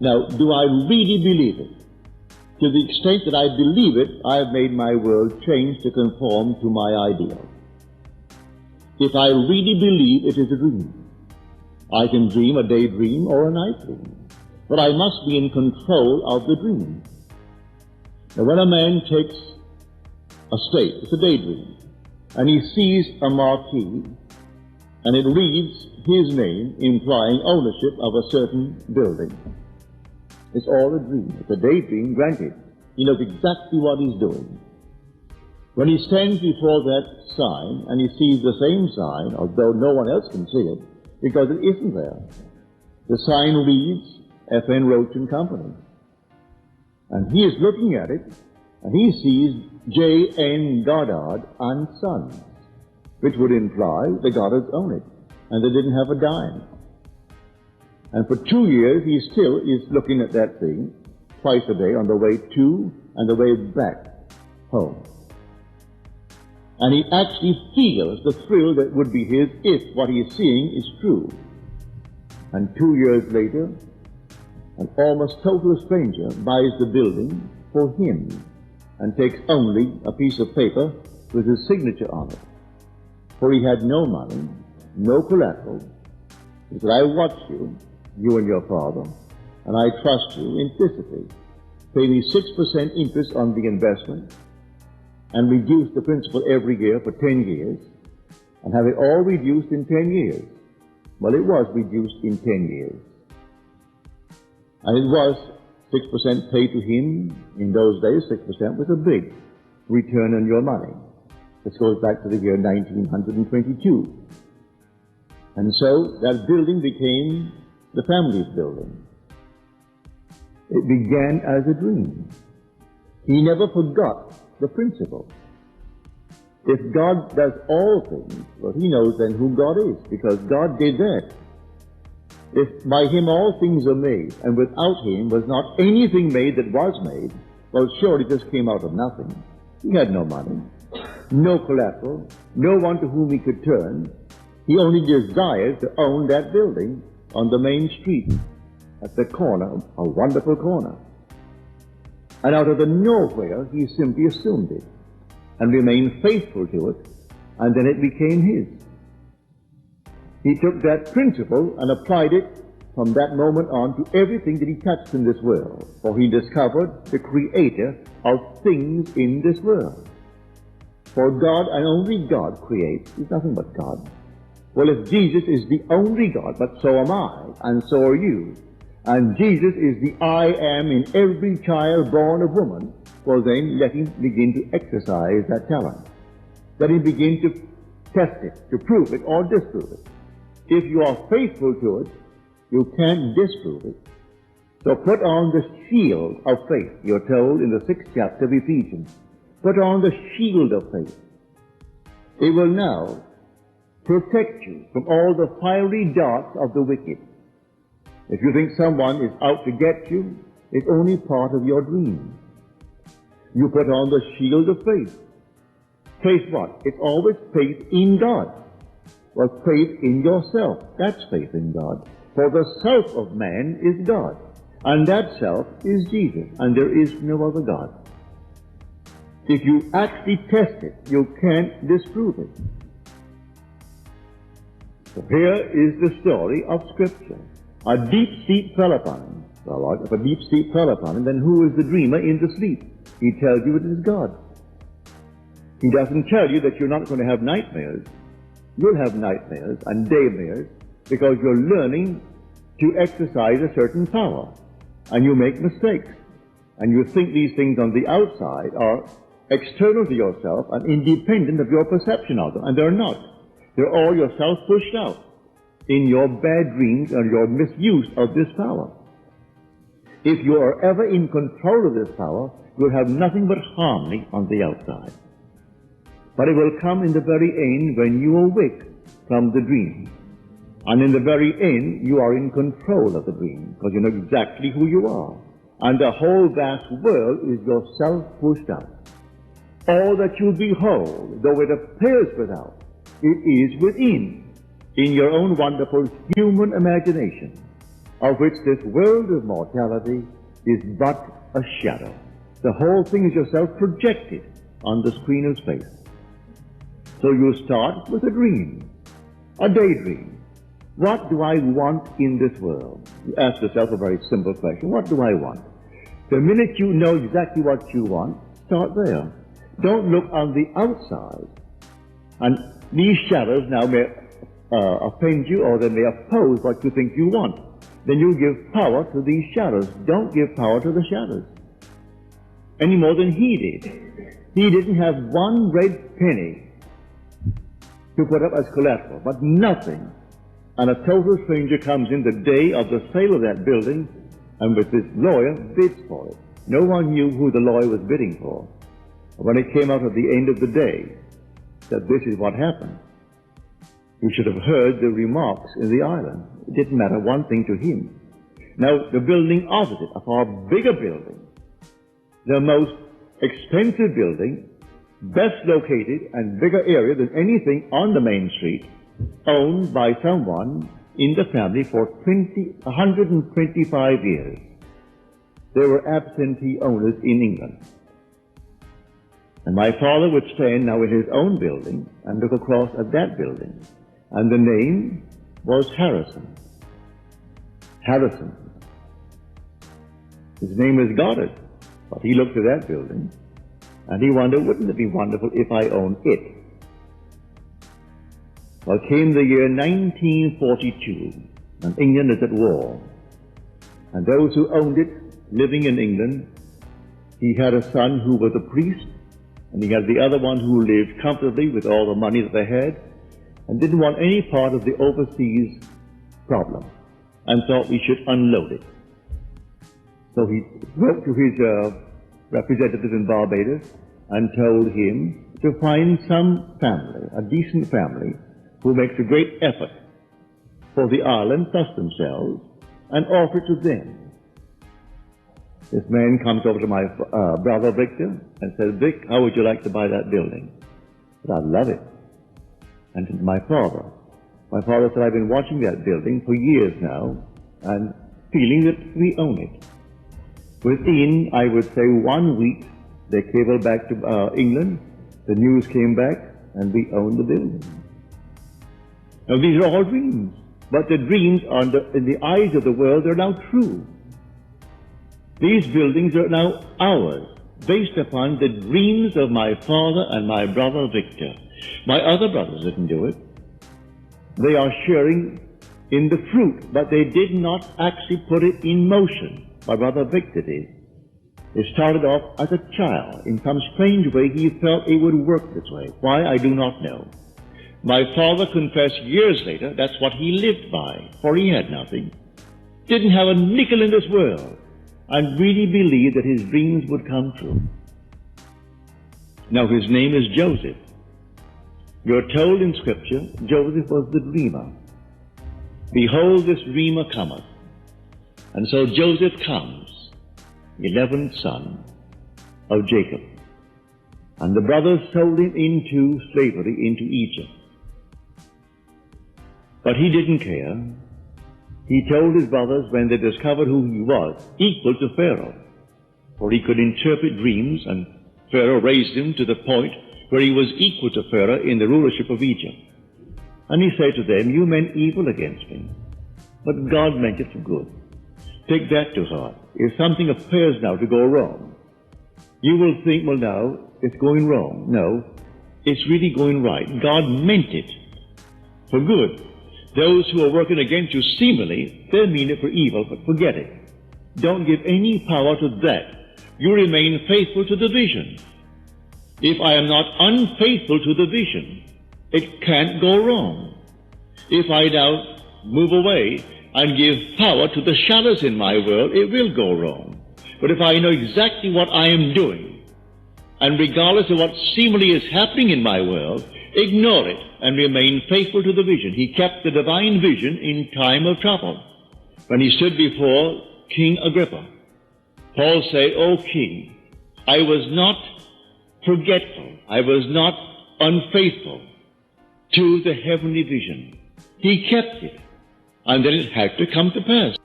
Now, do I really believe it? To the extent that I believe it, I have made my world change to conform to my ideal. If I really believe it is a dream, I can dream a daydream or a night dream, but I must be in control of the dream. Now, when a man takes a state, it's a daydream, and he sees a marquee, and it reads his name, implying ownership of a certain building. It's all a dream. It's a daydream, granted. He knows exactly what he's doing. When he stands before that sign and he sees the same sign, although no one else can see it, because it isn't there, the sign reads F.N. Roach and Company. And he is looking at it, and he sees J.N. Goddard and Sons, which would imply the Goddards own it, and they didn't have a dime. And for 2 years, he still is looking at that thing twice a day on the way to and the way back home. And he actually feels the thrill that would be his if what he is seeing is true. And 2 years later, an almost total stranger buys the building for him and takes only a piece of paper with his signature on it. For he had no money, no collateral. He said, I watch you, you and your father, and I trust you implicitly. Pay me 6% interest on the investment and reduce the principal every year for 10 years and have it all reduced in 10 years. Well, it was reduced in 10 years. And it was 6% paid to him. In those days, 6% was a big return on your money. This goes back to the year 1922. And so that building became the family's building. It began as a dream. He never forgot the principle. If God does all things, well, he knows then who God is, because God did that. If by him all things are made, and without him was not anything made that was made, well, surely this came out of nothing. He had no money, no collateral, no one to whom he could turn. He only desired to own that building on the main street at the corner, a wonderful corner. And out of the nowhere, he simply assumed it and remained faithful to it, and then it became his. He took that principle and applied it from that moment on to everything that he touched in this world, for he discovered the creator of things in this world. For God and only God creates. He's nothing but God. Well, if Jesus is the only God, but so am I, and so are you, and Jesus is the I am in every child born of woman, well then let him begin to exercise that talent. Let him begin to test it, to prove it or disprove it. If you are faithful to it, you can't disprove it. So put on the shield of faith, you're told in the 6th chapter of Ephesians. Put on the shield of faith. It will now protect you from all the fiery darts of the wicked. If you think someone is out to get you, it's only part of your dream. You put on the shield of faith. Faith what? It's always faith in God. Well, faith in yourself. That's faith in God. For the self of man is God. And that self is Jesus. And there is no other God. If you actually test it, you can't disprove it. So here is the story of Scripture. A deep sleep fell upon him. Well, if a deep sleep fell upon him, then who is the dreamer in the sleep? He tells you it is God. He doesn't tell you that you're not going to have nightmares. You'll have nightmares and daymares because you're learning to exercise a certain power. And you make mistakes. And you think these things on the outside are external to yourself and independent of your perception of them. And they're not. They're all yourself pushed out in your bad dreams or your misuse of this power. If you are ever in control of this power, you'll have nothing but harmony on the outside. But it will come in the very end when you awake from the dream. And in the very end, you are in control of the dream, because you know exactly who you are. And the whole vast world is yourself pushed out. All that you behold, though it appears without, it is within, in your own wonderful human imagination. of which this world of mortality is but a shadow. The whole thing is yourself projected on the screen of space. So you start with a dream, a daydream. What do I want in this world? You ask yourself a very simple question. What do I want? The minute you know exactly what you want, start there. Don't look on the outside. And these shadows now may offend you, or they may oppose what you think you want. Then you give power to these shadows. Don't give power to the shadows any more than he did. He didn't have one red penny to put up as collateral, but nothing. And a total stranger comes in the day of the sale of that building, and with this lawyer bids for it. No one knew who the lawyer was bidding for. When it came out at the end of the day, that this is what happened. You should have heard the remarks in the island. It didn't matter one thing to him. Now, the building opposite, a far bigger building, the most expensive building, best located and bigger area than anything on the main street, owned by someone in the family for 125 years. There were absentee owners in England. And my father would stand now in his own building and look across at that building. And the name was Harrison. Harrison. His name is Goddard. But he looked at that building and he wondered, wouldn't it be wonderful if I owned it? Well, came the year 1942, and England is at war. And those who owned it, living in England, he had a son who was a priest, and he had the other one who lived comfortably with all the money that they had, and didn't want any part of the overseas problem, and thought we should unload it. So he wrote to his representative in Barbados and told him to find some family, a decent family, who makes a great effort for the island, thus themselves, and offer it to them. This man comes over to my brother Victor and says, Vic, how would you like to buy that building? I said, I'd love it. And to my father said, I've been watching that building for years now and feeling that we own it. Within, I would say, 1 week, they cabled back to England, the news came back, and we owned the building. Now, these are all dreams, but the dreams in the eyes of the world are now true. These buildings are now ours, based upon the dreams of my father and my brother Victor. My other brothers didn't do it. They are sharing in the fruit, but they did not actually put it in motion. My brother Victor did. It started off as a child. In some strange way, he felt it would work this way. Why, I do not know. My father confessed years later that's what he lived by, for he had nothing. Didn't have a nickel in this world, and really believed that his dreams would come true. Now, his name is Joseph. You're told in Scripture, Joseph was the dreamer. Behold, this dreamer cometh. And so Joseph comes, 11th son of Jacob. And the brothers sold him into slavery, into Egypt. But he didn't care. He told his brothers, when they discovered who he was, equal to Pharaoh, for he could interpret dreams, and Pharaoh raised him to the point where he was equal to Pharaoh in the rulership of Egypt. And he said to them, you meant evil against me, but God meant it for good. Take that to heart. If something appears now to go wrong, you will think, well, now, it's going wrong. No, it's really going right. God meant it for good. Those who are working against you seemingly, they mean it for evil, but forget it. Don't give any power to that. You remain faithful to the vision. If I am not unfaithful to the vision, it can't go wrong. If I now move away and give power to the shadows in my world, it will go wrong. But if I know exactly what I am doing, and regardless of what seemingly is happening in my world, ignore it and remain faithful to the vision. He kept the divine vision in time of trouble. When he stood before King Agrippa, Paul said, O King, I was not forgetful, I was not unfaithful to the heavenly vision. He kept it, and then it had to come to pass.